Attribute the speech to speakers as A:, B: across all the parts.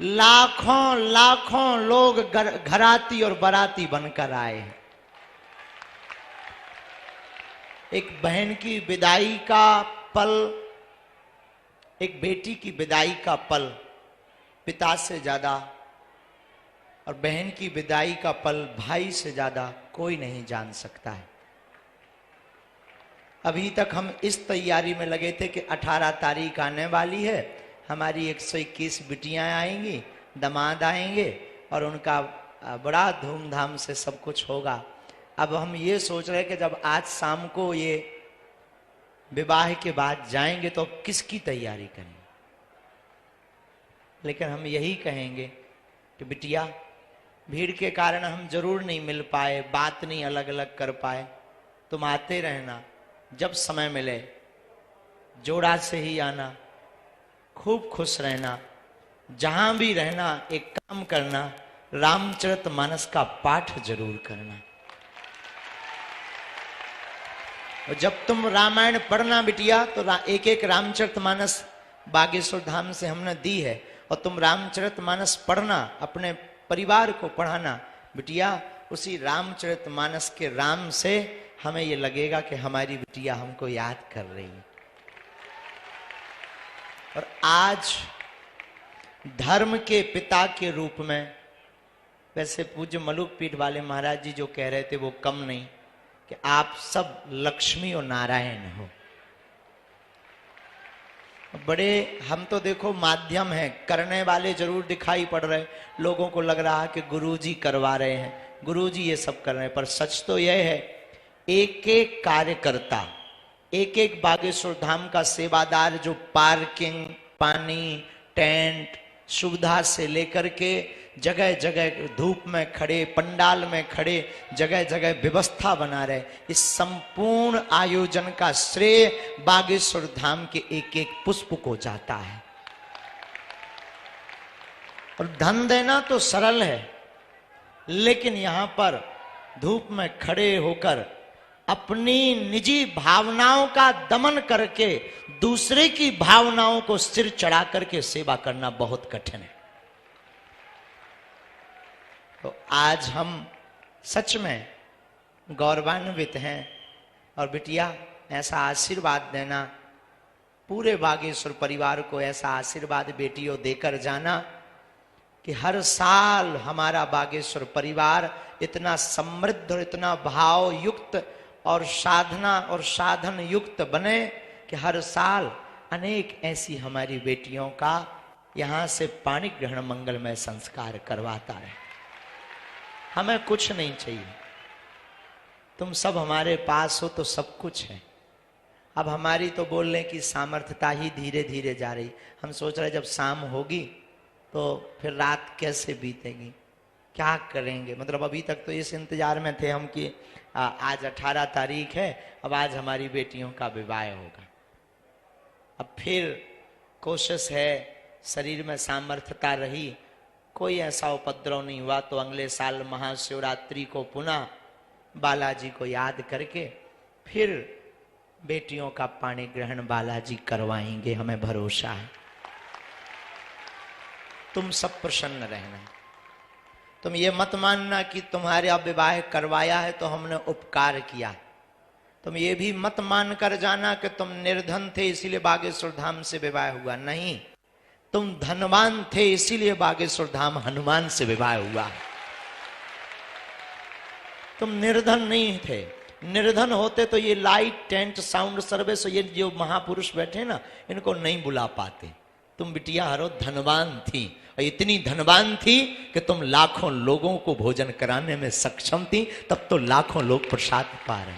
A: लाखों लाखों लोग घराती और बाराती बनकर आए हैं। एक बहन की विदाई का पल, एक बेटी की विदाई का पल पिता से ज्यादा और बहन की विदाई का पल भाई से ज्यादा कोई नहीं जान सकता है। अभी तक हम इस तैयारी में लगे थे कि 18 तारीख आने वाली है, हमारी 121 बिटियां आएंगी, दामाद आएंगे और उनका बड़ा धूमधाम से सब कुछ होगा। अब हम ये सोच रहे हैं कि जब आज शाम को ये विवाह के बाद जाएंगे तो किसकी तैयारी करेंगे। लेकिन हम यही कहेंगे कि बिटिया, भीड़ के कारण हम जरूर नहीं मिल पाए, बात नहीं अलग अलग कर पाए, तुम आते रहना, जब समय मिले जोड़ा से ही आना, खूब खुश रहना, जहां भी रहना एक काम करना, रामचरितमानस का पाठ जरूर करना। और जब तुम रामायण पढ़ना बिटिया तो एक एक रामचरितमानस बागेश्वर धाम से हमने दी है, और तुम रामचरितमानस पढ़ना, अपने परिवार को पढ़ाना बिटिया। उसी रामचरितमानस के राम से हमें ये लगेगा कि हमारी बिटिया हमको याद कर रही है। और आज धर्म के पिता के रूप में, वैसे पूज्य मलुक पीठ वाले महाराज जी जो कह रहे थे वो कम नहीं, कि आप सब लक्ष्मी और नारायण हो। बड़े हम तो देखो माध्यम हैं, करने वाले जरूर दिखाई पड़ रहे, लोगों को लग रहा है कि गुरुजी करवा रहे हैं, गुरुजी ये सब कर रहे हैं, पर सच तो यह है एक एक कार्यकर्ता, एक एक बागेश्वर धाम का सेवादार जो पार्किंग, पानी, टेंट, सुविधा से लेकर के जगह जगह धूप में खड़े, पंडाल में खड़े, जगह जगह व्यवस्था बना रहे, इस संपूर्ण आयोजन का श्रेय बागेश्वर धाम के एक एक पुष्प को जाता है। और धन देना तो सरल है, लेकिन यहां पर धूप में खड़े होकर अपनी निजी भावनाओं का दमन करके दूसरे की भावनाओं को सिर चढ़ा करके सेवा करना बहुत कठिन है। तो आज हम सच में गौरवान्वित हैं। और बिटिया, ऐसा आशीर्वाद देना, पूरे बागेश्वर परिवार को ऐसा आशीर्वाद बेटियों देकर जाना कि हर साल हमारा बागेश्वर परिवार इतना समृद्ध और इतना भाव युक्त और साधना और साधन युक्त बने कि हर साल अनेक ऐसी हमारी बेटियों का यहां से पाणी ग्रहण मंगलमय संस्कार करवाता है। हमें कुछ नहीं चाहिए, तुम सब हमारे पास हो तो सब कुछ है। अब हमारी तो बोलने की सामर्थ्यता ही धीरे धीरे जा रही। हम सोच रहे जब शाम होगी तो फिर रात कैसे बीतेगी, क्या करेंगे। मतलब अभी तक तो इस इंतजार में थे हम कि आज 18 तारीख है, अब आज हमारी बेटियों का विवाह होगा। अब फिर कोशिश है, शरीर में सामर्थ्यता रही, कोई ऐसा उपद्रव नहीं हुआ तो अगले साल महाशिवरात्रि को पुनः बालाजी को याद करके फिर बेटियों का पाणी ग्रहण बालाजी करवाएंगे, हमें भरोसा है। तुम सब प्रसन्न रहना। तुम ये मत मानना कि तुम्हारे अब विवाह करवाया है तो हमने उपकार किया। तुम ये भी मत मान कर जाना कि तुम निर्धन थे इसीलिए बागेश्वर धाम से विवाह हुआ। नहीं, तुम धनवान थे इसीलिए बागेश्वर धाम हनुमान से विवाह हुआ। तुम निर्धन नहीं थे। निर्धन होते तो ये लाइट, टेंट, साउंड सर्विस, ये जो महापुरुष बैठे ना, इनको नहीं बुला पाते। तुम बिटिया हरो धनवान थी, और इतनी धनवान थी कि तुम लाखों लोगों को भोजन कराने में सक्षम थी, तब तो लाखों लोग प्रसाद पा रहे।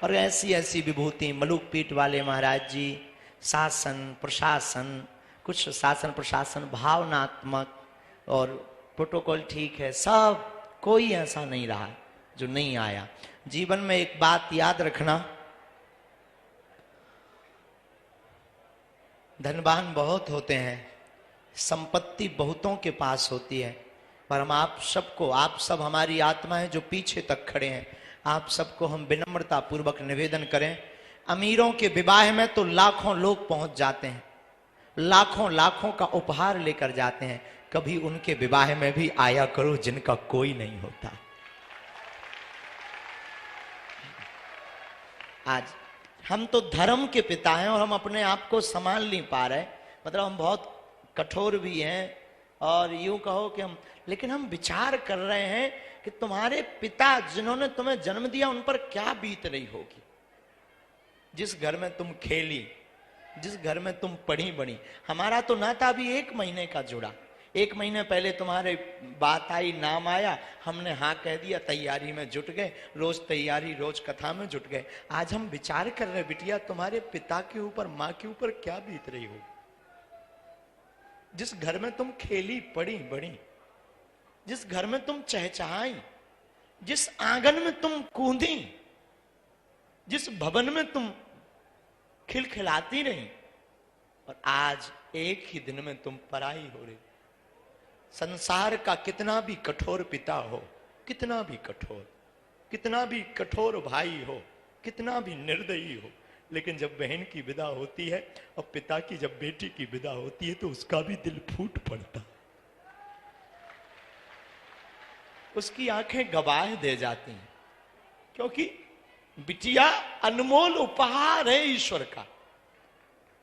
A: और ऐसी ऐसी विभूति मलुक पीठ वाले महाराज जी, शासन प्रशासन, कुछ शासन प्रशासन भावनात्मक और प्रोटोकॉल ठीक है, सब कोई ऐसा नहीं रहा जो नहीं आया। जीवन में एक बात याद रखना, धनवान बहुत होते हैं, संपत्ति बहुतों के पास होती है, पर हम आप सबको, आप सब हमारी आत्माएं जो पीछे तक खड़े हैं, आप सबको हम विनम्रता पूर्वक निवेदन करें। अमीरों के विवाह में तो लाखों लोग पहुंच जाते हैं, लाखों लाखों का उपहार लेकर जाते हैं, कभी उनके विवाह में भी आया करो जिनका कोई नहीं होता। आज हम तो धर्म के पिता हैं और हम अपने आप को संभाल नहीं पा रहे, मतलब हम बहुत कठोर भी हैं और यूं कहो कि हम, लेकिन हम विचार कर रहे हैं कि तुम्हारे पिता जिन्होंने तुम्हें जन्म दिया उन पर क्या बीत रही होगी। जिस घर में तुम खेली, जिस घर में तुम पढ़ी बड़ी, हमारा तो नाता अभी 1 महीने का जुड़ा। 1 महीने पहले तुम्हारे बात आई, नाम आया, हमने हाँ कह दिया, तैयारी में जुट गए, रोज तैयारी, रोज कथा में जुट गए। आज हम विचार कर रहे बिटिया तुम्हारे पिता के ऊपर, माँ के ऊपर क्या बीत रही हो। जिस घर में तुम खेली पड़ी बड़ी, जिस घर में तुम चहचहाई, जिस आंगन में तुम कूदी, जिस भवन में तुम खिलखिलाती रही, और आज एक ही दिन में तुम पराई हो रही। संसार का कितना भी कठोर पिता हो, कितना भी कठोर, कितना भी कठोर भाई हो, कितना भी निर्दयी हो, लेकिन जब बहन की विदा होती है और पिता की जब बेटी की विदा होती है तो उसका भी दिल फूट पड़ता, उसकी आंखें गवाह दे जाती हैं, क्योंकि बिटिया अनमोल उपहार है ईश्वर का।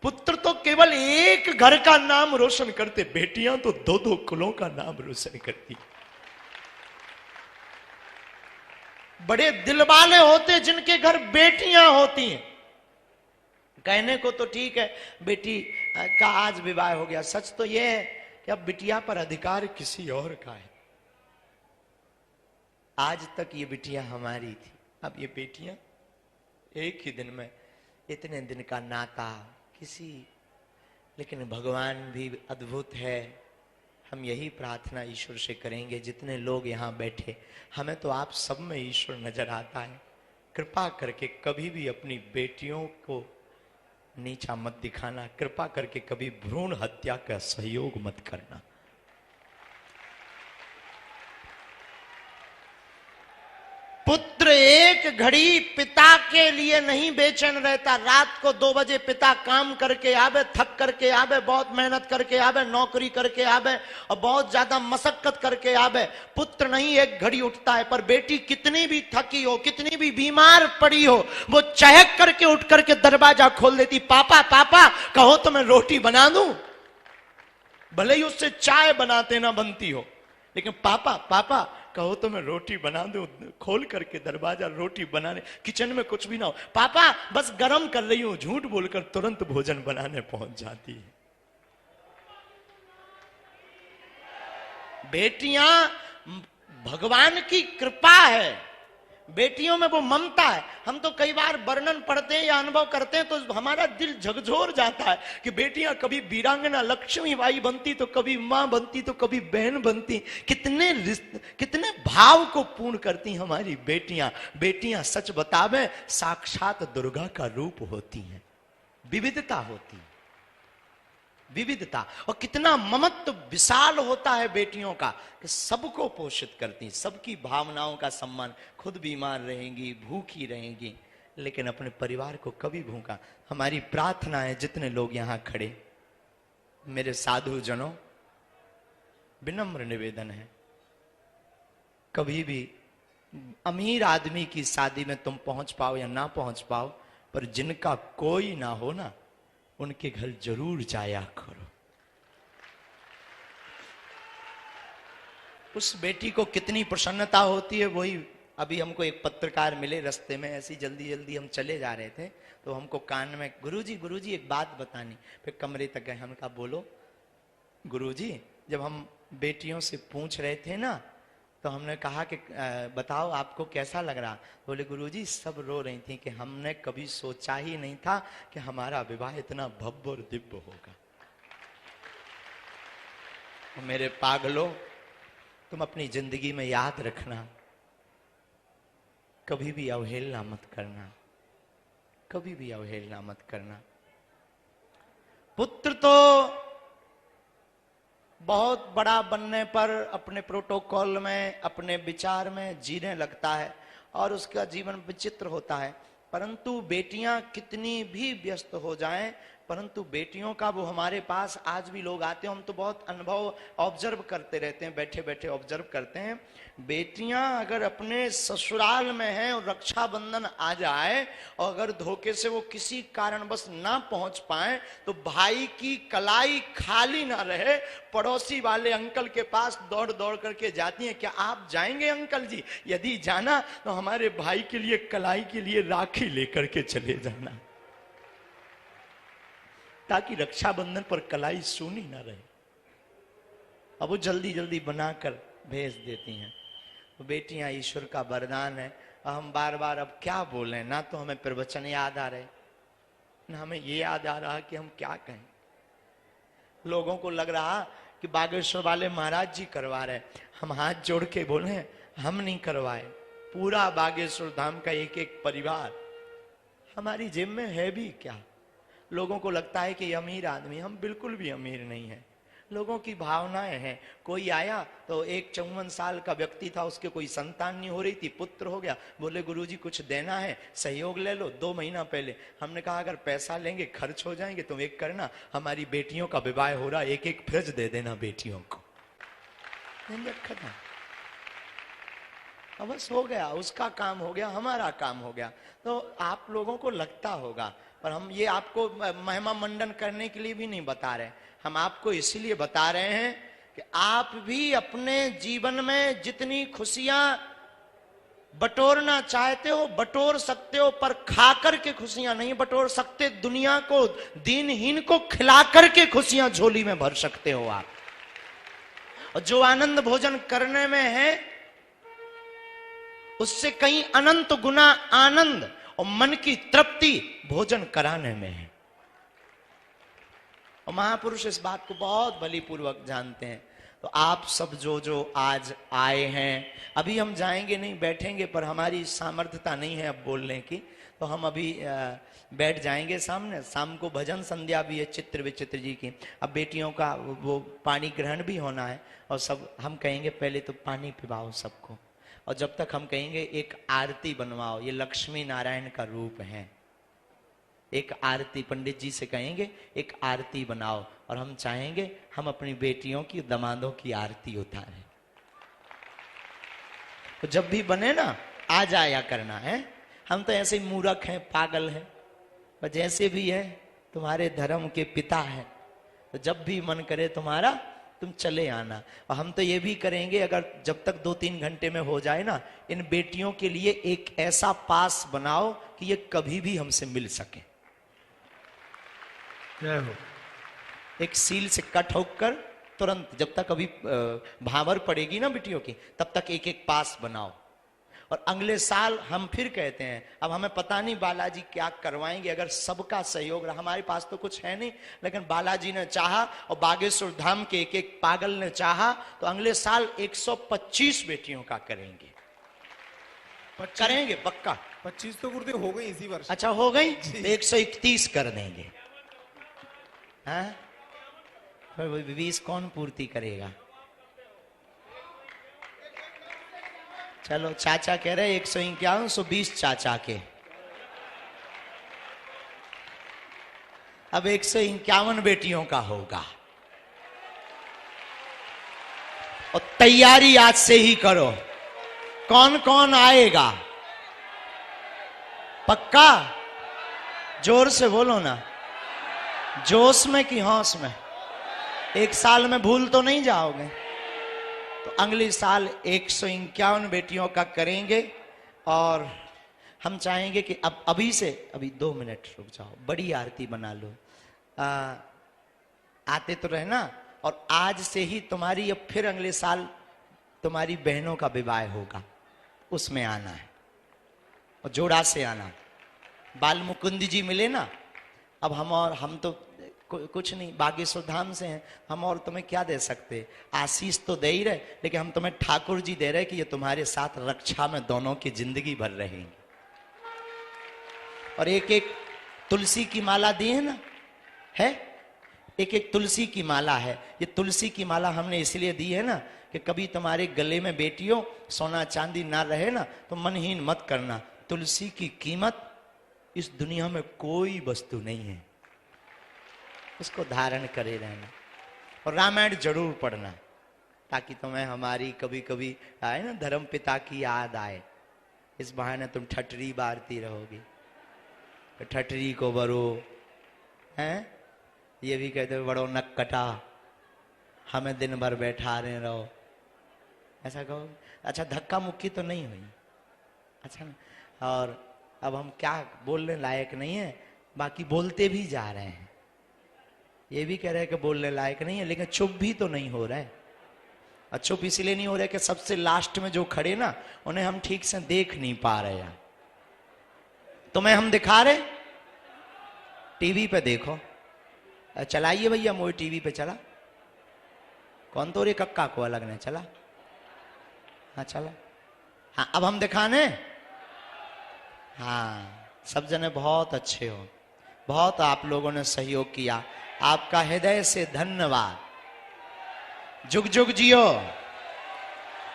A: पुत्र तो केवल एक घर का नाम रोशन करते, बेटियां तो 2-2 कुलों का नाम रोशन करती। बड़े दिल वाले होते जिनके घर बेटियां होती हैं। कहने को तो ठीक है बेटी का आज विवाह हो गया, सच तो यह है कि अब बिटिया पर अधिकार किसी और का है। आज तक ये बिटिया हमारी थी, अब ये बेटियां एक ही दिन में, इतने दिन का नाता किसी, लेकिन भगवान भी अद्भुत है। हम यही प्रार्थना ईश्वर से करेंगे, जितने लोग यहाँ बैठे, हमें तो आप सब में ईश्वर नजर आता है। कृपा करके कभी भी अपनी बेटियों को नीचा मत दिखाना, कृपा करके कभी भ्रूण हत्या का सहयोग मत करना। पुत्र एक घड़ी पिता के लिए नहीं बेचैन रहता। रात को 2 बजे पिता काम करके आवे, थक करके आवे, बहुत मेहनत करके आवे, नौकरी करके आवे और बहुत ज्यादा मशक्कत करके आवे, पुत्र नहीं एक घड़ी उठता है। पर बेटी कितनी भी थकी हो, कितनी भी बीमार पड़ी हो, वो चहक करके उठ करके दरवाजा खोल देती, पापा पापा कहो तो मैं रोटी बना दूं। भले ही उससे चाय बनाते ना बनती हो, लेकिन पापा पापा कहो तो मैं रोटी बना दूं। खोल करके दरवाजा, रोटी बनाने, किचन में कुछ भी ना हो, पापा बस गरम कर रही हूं, झूठ बोलकर तुरंत भोजन बनाने पहुंच जाती है। बेटियां भगवान की कृपा है, बेटियों में वो ममता है। हम तो कई बार वर्णन पढ़ते हैं या अनुभव करते हैं तो हमारा दिल झकझोर जाता है कि बेटियां कभी वीरांगना लक्ष्मीबाई बनती, तो कभी मां बनती, तो कभी बहन बनती। कितने भाव को पूर्ण करती हमारी बेटियां। बेटियां सच बतावे साक्षात दुर्गा का रूप होती हैं। विविधता होती है, विविधता, और कितना ममत्व विशाल होता है बेटियों का कि सबको पोषित करती, सबकी भावनाओं का सम्मान। खुद बीमार रहेंगी, भूखी रहेंगी, लेकिन अपने परिवार को कभी भूखा। हमारी प्रार्थना है, जितने लोग यहां खड़े, मेरे साधु जनों, विनम्र निवेदन है, कभी भी अमीर आदमी की शादी में तुम पहुंच पाओ या ना पहुंच पाओ, पर जिनका कोई ना हो ना, उनके घर जरूर जाया करो। उस बेटी को कितनी प्रसन्नता होती है। वही अभी हमको एक पत्रकार मिले रास्ते में, ऐसी जल्दी जल्दी हम चले जा रहे थे, तो हमको कान में गुरुजी एक बात बतानी। फिर कमरे तक गए, हम कहा बोलो। गुरुजी, जब हम बेटियों से पूछ रहे थे ना, तो हमने कहा कि बताओ आपको कैसा लग रहा। बोले गुरुजी सब रो रही थी कि हमने कभी सोचा ही नहीं था कि हमारा विवाह इतना भव्य और दिव्य होगा। मेरे पागलों, तुम अपनी जिंदगी में याद रखना, कभी भी अवहेलना मत करना, कभी भी अवहेलना मत करना। पुत्र तो बहुत बड़ा बनने पर अपने प्रोटोकॉल में, अपने विचार में जीने लगता है और उसका जीवन विचित्र होता है, परंतु बेटियां कितनी भी व्यस्त हो जाएं, परंतु बेटियों का वो हमारे पास आज भी लोग आते हैं, हम तो बहुत अनुभव ऑब्जर्व करते रहते हैं, बैठे बैठे ऑब्जर्व करते हैं। बेटियां अगर अपने ससुराल में हैं और रक्षाबंधन आ जाए और अगर धोखे से वो किसी कारणवश ना पहुंच पाए तो भाई की कलाई खाली ना रहे, पड़ोसी वाले अंकल के पास दौड़ दौड़ करके जाती हैं, क्या आप जाएंगे अंकल जी? यदि जाना तो हमारे भाई के लिए कलाई के लिए राखी लेकर के चले जाना, ताकि रक्षाबंधन पर कलाई सूनी ना रहे। अब वो जल्दी जल्दी बनाकर भेज देती हैं। तो बेटियां ईश्वर का वरदान है। हम बार बार अब क्या बोलें, ना तो हमें प्रवचन याद आ रहे, ना हमें ये याद आ रहा कि हम क्या कहें। लोगों को लग रहा कि बागेश्वर वाले महाराज जी करवा रहे, हम हाथ जोड़ के बोले हम नहीं करवाए। पूरा बागेश्वर धाम का एक एक परिवार, हमारी जेब में है भी क्या? लोगों को लगता है कि अमीर आदमी, हम बिल्कुल भी अमीर नहीं है। लोगों की भावनाएं हैं। कोई आया तो एक 54 साल का व्यक्ति था, उसके कोई संतान नहीं हो रही थी, पुत्र हो गया, बोले गुरुजी कुछ देना है, सहयोग ले लो। 2 महीना पहले हमने कहा अगर पैसा लेंगे खर्च हो जाएंगे, तुम एक करना, हमारी बेटियों का विवाह हो रहा, एक एक फ्रिज दे देना बेटियों को। खत्म, अब बस हो गया, उसका काम हो गया, हमारा काम हो गया। तो आप लोगों को लगता होगा, पर हम ये आपको महिमा मंडन करने के लिए भी नहीं बता रहे, हम आपको इसीलिए बता रहे हैं कि आप भी अपने जीवन में जितनी खुशियां बटोरना चाहते हो बटोर सकते हो, पर खा करके खुशियां नहीं बटोर सकते। दुनिया को, दीनहीन को खिला करके खुशियां झोली में भर सकते हो आप। और जो आनंद भोजन करने में है उससे कहीं अनंत गुना आनंद और मन की तृप्ति भोजन कराने में है। और महापुरुष इस बात को बहुत बलिपूर्वक जानते हैं। तो आप सब जो जो आज आए हैं, अभी हम जाएंगे नहीं, बैठेंगे, पर हमारी सामर्थ्यता नहीं है अब बोलने की, तो हम अभी बैठ जाएंगे सामने। शाम को भजन संध्या भी है चित्र विचित्र जी की। अब बेटियों का वो पानी ग्रहण भी होना है, और सब हम कहेंगे पहले तो पानी पिलाओ सबको, और जब तक हम कहेंगे एक आरती बनवाओ, ये लक्ष्मी नारायण का रूप है। एक आरती पंडित जी से कहेंगे एक आरती बनाओ, और हम चाहेंगे हम अपनी बेटियों की, दामादों की आरती उतारें। तो जब भी बने ना आ जाया करना है। हम तो ऐसे मूर्ख हैं, पागल हैं, पर जैसे भी है तुम्हारे धर्म के पिता है, तो जब भी मन करे तुम्हारा तुम चले आना। और हम तो ये भी करेंगे, अगर जब तक 2-3 घंटे में हो जाए ना, इन बेटियों के लिए एक ऐसा पास बनाओ कि ये कभी भी हमसे मिल सके।
B: जय हो।
A: एक सील से कट होकर तुरंत, जब तक अभी भावर पड़ेगी ना बेटियों की, तब तक एक एक पास बनाओ। और अगले साल हम फिर कहते हैं, अब हमें पता नहीं बालाजी क्या करवाएंगे, अगर सबका सहयोग रहा, हमारे पास तो कुछ है नहीं, लेकिन बालाजी ने चाहा और बागेश्वर धाम के एक एक पागल ने चाहा, तो अगले साल 125 बेटियों का करेंगे। करेंगे पक्का।
B: 25 तो गुरुदेव हो गई इसी वर्ष।
A: अच्छा हो गई, तो 131 कर देंगे। हाँ, 20 कौन पूर्ति करेगा? चलो, चाचा कह रहे 151, 120 चाचा के। अब 151 बेटियों का होगा, और तैयारी आज से ही करो। कौन कौन आएगा? पक्का? जोर से बोलो ना, जोश में कि होश में? एक साल में भूल तो नहीं जाओगे? तो अगले साल 151 बेटियों का करेंगे। और हम चाहेंगे कि अब अभी से, अभी 2 मिनट रुक जाओ, बड़ी आरती बना लो। आते तो रहना, और आज से ही तुम्हारी, अब फिर अगले साल तुम्हारी बहनों का विवाह होगा, उसमें आना है, और जोड़ा से आना। बाल मुकुंद जी मिले ना, अब हम तो कुछ नहीं, बागेश्वर धाम से हैं हम, और तुम्हें क्या दे सकते? आशीष तो दे ही रहे, लेकिन हम तुम्हें ठाकुर जी दे रहे कि ये तुम्हारे साथ रक्षा में दोनों की जिंदगी भर रहेंगे। और एक एक तुलसी की माला दी है ना, है एक एक तुलसी की माला है। ये तुलसी की माला हमने इसलिए दी है ना कि कभी तुम्हारे गले में बेटियों सोना चांदी ना रहे ना, तो मनहीन मत करना। तुलसी की कीमत इस दुनिया में कोई वस्तु नहीं है। उसको धारण करे रहना। और रामायण जरूर पढ़ना, ताकि तुम्हें हमारी कभी कभी आए ना धर्म पिता की याद आए। इस बहाने तुम ठटरी बारती रहोगी, तो ठटरी को बरो हैं, ये भी कहते हो बड़ो नक कटा, हमें दिन भर बैठा रहे रहो, ऐसा कहो। अच्छा, धक्का मुक्की तो नहीं हुई, अच्छा ना। और अब हम क्या बोलने लायक नहीं है, बाकी बोलते भी जा रहे हैं। ये भी कह रहे हैं कि बोलने लायक नहीं है, लेकिन चुप भी तो नहीं हो रहे। और चुप इसलिए नहीं हो रहे कि सबसे लास्ट में जो खड़े ना, उन्हें हम ठीक से देख नहीं पा रहे हैं। तुम्हें हम दिखा रहे, टीवी पे देखो, चलाइए भैया मोई टीवी पे चला, कौन तो रे कक्का को अलग ने चला, हाँ चला, हाँ अब हम दिखाने। हाँ, सब जने बहुत अच्छे हो, बहुत आप लोगों ने सहयोग किया, आपका हृदय से धन्यवाद। जुग जुग जियो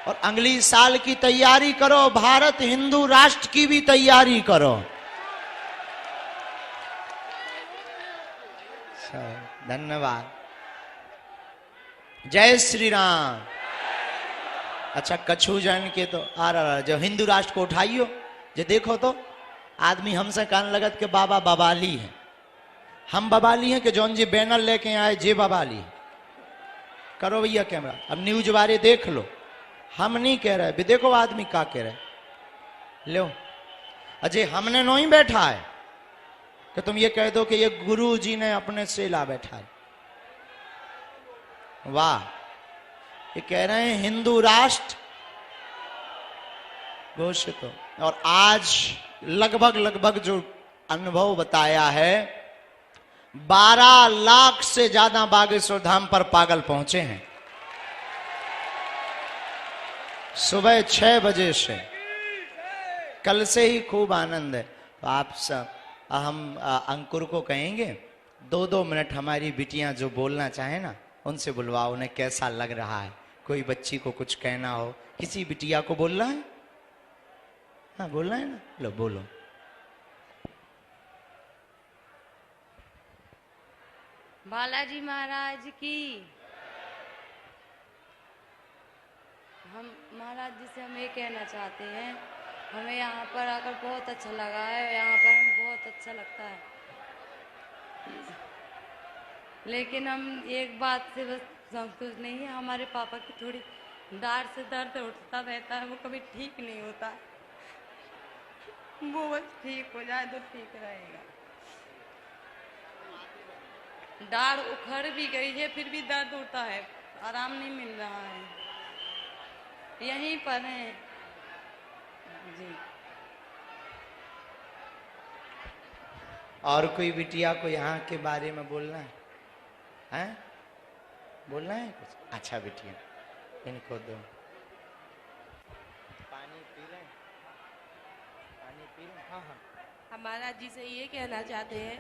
A: और अगली साल की तैयारी करो, भारत हिंदू राष्ट्र की भी तैयारी करो। धन्यवाद। जय श्री राम। अच्छा, कछु जन के तो जो हिंदू राष्ट्र को उठाइयो, जो देखो तो आदमी हमसे कान लगत के बाबा बबाली है, हम बबाली हैं कि जौन जी बैनर लेके आए जे बबाली है। करो भैया कैमरा, अब न्यूज वाले देख लो, हम नहीं कह रहे, भी देखो आदमी क्या कह रहे। लो अजय, हमने नहीं बैठा है कि तुम ये कह दो कि ये गुरु जी ने अपने से ला बैठा है। वाह, ये कह रहे हैं हिंदू राष्ट्र घोषित हो। और आज लगभग जो अनुभव बताया है, 12 लाख से ज्यादा बागेश्वर धाम पर पागल पहुंचे हैं सुबह 6 बजे से। कल से ही खूब आनंद है। तो आप सब, हम अंकुर को कहेंगे 2-2 मिनट हमारी बिटियां जो बोलना चाहे ना, उनसे बुलवाओ, उन्हें कैसा लग रहा है। कोई बच्ची को कुछ कहना हो, किसी बिटिया को बोलना है, हाँ बोलना है ना, लो बोलो।
C: बालाजी महाराज की। हम महाराज जी से हम ये कहना चाहते हैं, हमें यहाँ पर आकर बहुत अच्छा लगा है, यहाँ पर हमें बहुत अच्छा लगता है। लेकिन हम एक बात से बस संतुष्ट नहीं है, हमारे पापा की थोड़ी दाढ़ से दर्द उठता रहता है, वो कभी ठीक नहीं होता, वो बस ठीक हो जाए तो ठीक रहेगा। दाढ़ उखड़ भी गई है, फिर भी दर्द होता है, आराम नहीं मिल रहा है, यहीं पर है जी।
A: और कोई बिटिया को यहाँ के बारे में बोलना है, हैं? बोलना है कुछ? अच्छा बिटिया, इनको दो पानी पी लें, पानी पी लें। हाँ हाँ,
D: हम महाराज जी से ये कहना चाहते हैं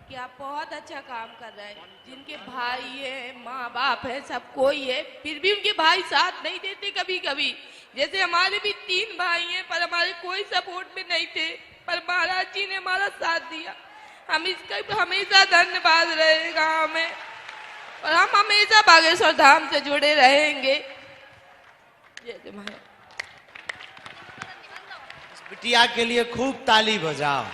D: कि आप बहुत अच्छा काम कर रहे हैं। जिनके भाई है, माँ बाप है, सब कोई है, फिर भी उनके भाई साथ नहीं देते कभी कभी। जैसे हमारे भी 3 भाई हैं, पर हमारे कोई सपोर्ट में नहीं थे, पर महाराज जी ने हमारा साथ दिया। हम इसका हमेशा धन्यवाद रहेगा हमें, और हम हमेशा बागेश्वर धाम से जुड़े रहेंगे। जय महाराज।
A: बिटिया के लिए खूब ताली बजाओ,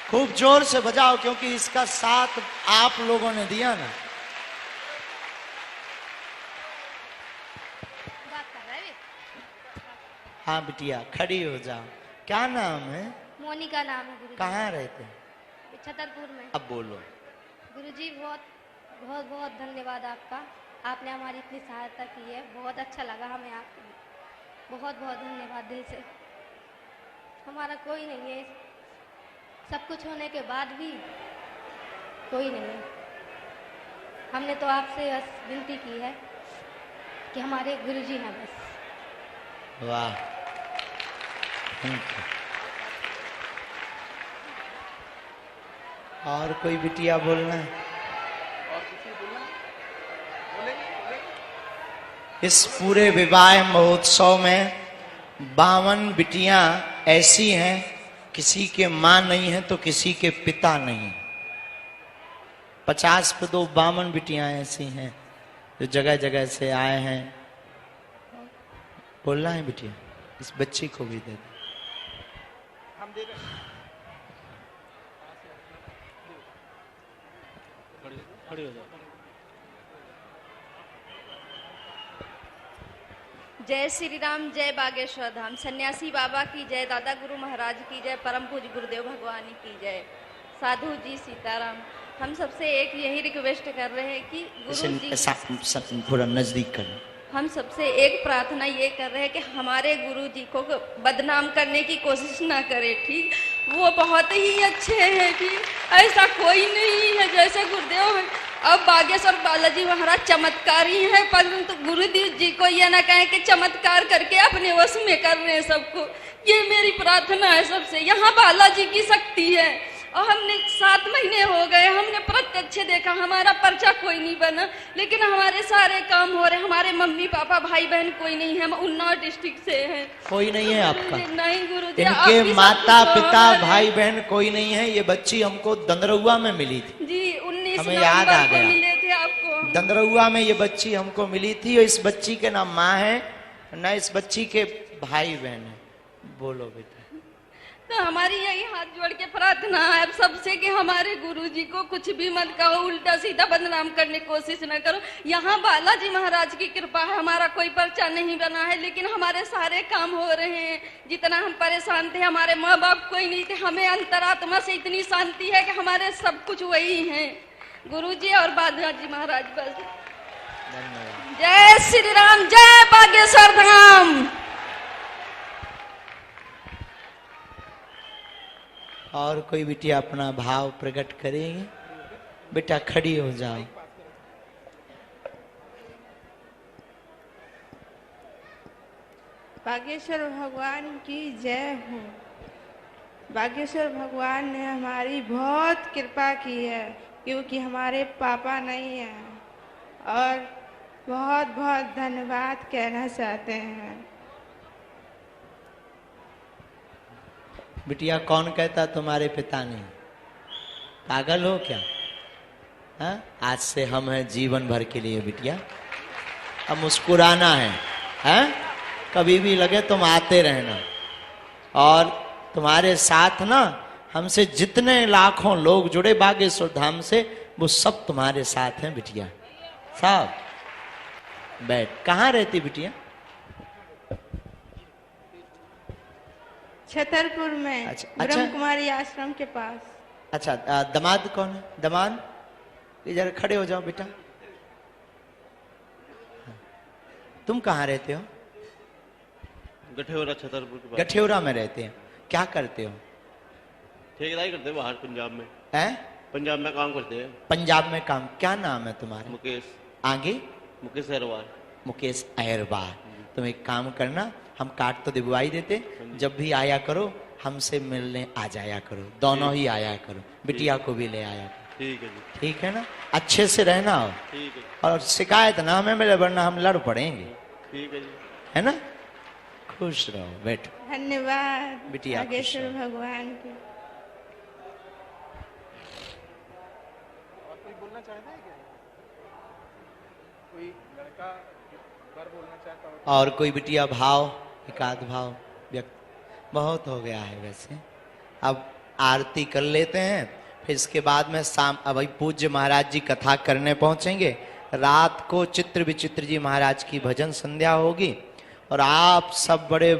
A: खूब जोर से बजाओ, क्योंकि इसका साथ आप लोगों ने दिया ना। हाँ बिटिया, खड़ी हो जाओ। क्या नाम है?
E: मोनिका नाम है गुरुजी।
A: कहाँ रहते हैं?
E: छतरपुर में।
A: अब बोलो।
E: गुरुजी बहुत बहुत बहुत धन्यवाद आपका, आपने हमारी इतनी सहायता की है, बहुत अच्छा लगा हमें आपको, बहुत बहुत धन्यवाद दिल से। हमारा कोई नहीं है, सब कुछ होने के बाद भी कोई नहीं है। हमने तो आपसे बस विनती की है कि हमारे गुरुजी हैं बस।
A: वाह, और कोई बिटिया बोलना है?
B: और किसी बोलना? बोलेंगे?
A: इस पूरे विवाह महोत्सव में 52 बिटियां ऐसी हैं, किसी के मां नहीं है तो किसी के पिता नहीं। 50 पे 2 52 बिटियां ऐसी हैं जो जगह जगह से आए हैं। बोलना है बिटिया, इस बच्ची को भी दे दो।
B: हम दे रहे हैं। खड़ी हो जाओ।
E: जय श्री राम, जय बागेश्वर धाम। सन्यासी बाबा की जय, दादा गुरु महाराज की जय, परम पूज्य गुरुदेव भगवान की जय। साधु जी सीताराम। हम सबसे एक यही रिक्वेस्ट कर रहे हैं कि गुरु जी
A: थोड़ा नजदीक करें।
E: हम सबसे एक प्रार्थना ये कर रहे हैं कि हमारे गुरु जी को बदनाम करने की कोशिश ना करें, ठीक। वो बहुत ही अच्छे हैं, ठीक। ऐसा कोई नहीं है जैसे गुरुदेव। अब बागेश्वर बालाजी महाराज चमत्कारी है, परंतु गुरुदेव जी को यह ना कहें कि चमत्कार करके अपने वश में कर रहे हैं सबको। ये मेरी प्रार्थना है सबसे। यहाँ बालाजी की शक्ति है और हमने 7 महीने हो गए, हमने प्रत्यक्ष देखा। हमारा पर्चा कोई नहीं बना, लेकिन हमारे सारे काम हो रहे। हमारे मम्मी पापा भाई बहन कोई नहीं है, हम उन्नाव डिस्ट्रिक्ट से हैं।
A: कोई नहीं है आपका?
E: नहीं गुरुजी।
A: इनके माता पिता भाई बहन कोई नहीं है। ये बच्ची हमको दंदरौआ में मिली थी
E: जी, 19
A: हमें याद आ
E: नवंबर को
A: गया।
E: मिले थे आपको।
A: दंदरौआ में ये बच्ची हमको मिली थी और इस बच्ची के ना माँ है ना इस बच्ची के भाई बहन है। बोलो बेटा।
E: तो हमारी यही हाथ जोड़ के प्रार्थना है सबसे कि हमारे गुरुजी को कुछ भी मत कहो, उल्टा सीधा बदनाम करने की कोशिश न करो। यहाँ बालाजी महाराज की कृपा है, हमारा कोई पर्चा नहीं बना है, लेकिन हमारे सारे काम हो रहे हैं। जितना हम परेशान थे, हमारे माँ बाप कोई नहीं थे, हमें अंतरात्मा से इतनी शांति है कि हमारे सब कुछ वही है, गुरुजी और बालाजी महाराज। बस जय श्री राम, जय बागेश्वर धाम।
A: और कोई बिटिया अपना भाव प्रकट करेंगे? बेटा खड़ी हो जाओ।
F: बागेश्वर भगवान की जय हो। बागेश्वर भगवान ने हमारी बहुत कृपा की है, क्योंकि हमारे पापा नहीं हैं। और बहुत बहुत धन्यवाद कहना चाहते हैं।
A: बिटिया कौन कहता तुम्हारे पिता नहीं? पागल हो क्या? हा? आज से हम हैं जीवन भर के लिए बिटिया। अब मुस्कुराना है, हा? कभी भी लगे तुम आते रहना। और तुम्हारे साथ ना हमसे जितने लाखों लोग जुड़े बागेश्वर धाम से, वो सब तुम्हारे साथ हैं बिटिया। सब बैठ। कहाँ रहती बिटिया?
F: छतरपुर में।
A: अच्छा,
F: ब्रह्म कुमारी आश्रम के पास।
A: अच्छा, दामाद कौन है? दामाद इधर खड़े हो जाओ बेटा। तुम कहाँ रहते हो?
G: गठेौरा, छतरपुर के पास।
A: गठेौरा में रहते हैं। क्या करते हो?
G: ठेकेदारी करते हैं बाहर पंजाब में।
A: हैं?
G: पंजाब में काम करते हैं।
A: पंजाब में काम। क्या नाम है तुम्हारा?
G: मुकेश।
A: आगे?
G: मुकेश अहरवार।
A: मुकेश अहरवार। तुम एक काम करना, हम कार्ड तो दिलवाई देते, जब भी आया करो हमसे मिलने आ जाया करो। दोनों ही आया करो, बिटिया को भी ले आया करो।
G: ठीक है जी।
A: ठीक है ना? अच्छे से रहना हो।
G: ठीक है।
A: और शिकायत ना हमें मिले, वरना हम लड़ पड़ेंगे।
G: ठीक है जी।
A: है ना? खुश रहो, बैठो।
F: धन्यवाद
A: बिटिया खुश
F: बागेश्वर
A: रहो।
F: भगवान की।
B: और कोई बोलना चाहता है क्या? कोई लड़का बार बोलना चाहता हो?
A: और कोई बिटिया भाव, एकाध भाव व्यक्त? बहुत हो गया है वैसे। अब आरती कर लेते हैं, फिर इसके बाद में शाम अभी पूज्य महाराज जी कथा करने पहुंचेंगे। रात को चित्र विचित्र जी महाराज की भजन संध्या होगी और आप सब बड़े